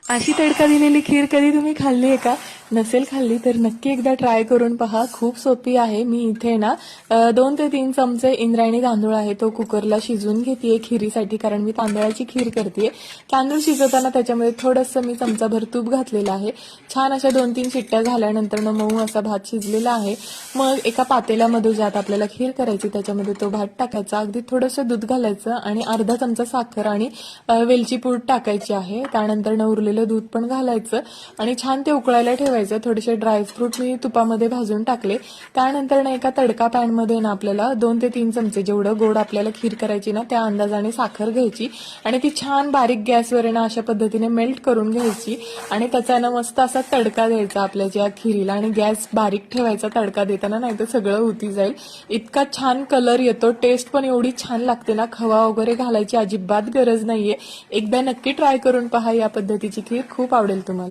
अशी तडका दिलेली खीर कधी तुम्ही खाल्ली आहे का? नसेल खाल्ली तर नक्की एकदा ट्राय करून पहा. खूप सोपी आहे. मी इथे ना 2 ते 3 चमचे इंद्रायणी तांदूळ आहे तो कुकरला शिजवून घेतेय खिरीसाठी, कारण मी तांदळाची खीर करतेय. तांदूळ शिजवताना त्याच्यामध्ये थोडंसं मी चमचाभर तूप घातलेलं आहे. छान अशा 2-3 शिट्ट्या झाल्यानंतर मऊ असा भात शिजलेला आहे. मग एका पातेल्यामध्ये ज्यात आपल्याला खीर करायची त्याच्यामध्ये तो भात टाकायचा. अगदी थोडंसं दूध घालायचं आणि अर्धा चमचा साखर आणि वेलची पूड टाकायची आहे. त्यानंतर उरलेलं दूध पण घालायचं आणि छान ते उकळायला ठेवायचं. थोडेसे ड्रायफ्रूट मी तुपामध्ये भाजून टाकले. त्यानंतर एका तडका पॅनमध्ये आपल्याला 2 ते 3 चमचे जेवढं गोड आपल्याला खीर करायची ना त्या अंदाजाने साखर घ्यायची आणि ती छान बारीक गॅसवर अशा पद्धतीने मेल्ट करून घ्यायची आणि त्याचा मस्त असा तडका द्यायचा आपल्या ज्या खिरीला. आणि गॅस बारीक ठेवायचा तडका देताना, नाही तर सगळं उती जाईल. इतका छान कलर येतो, टेस्ट पण एवढी छान लागते ना, खवा वगैरे घालायची अजिबात गरज नाहीये. एकदा नक्की ट्राय करून पहा या पद्धतीची खीर, खूप आवडेल तुम्हाला.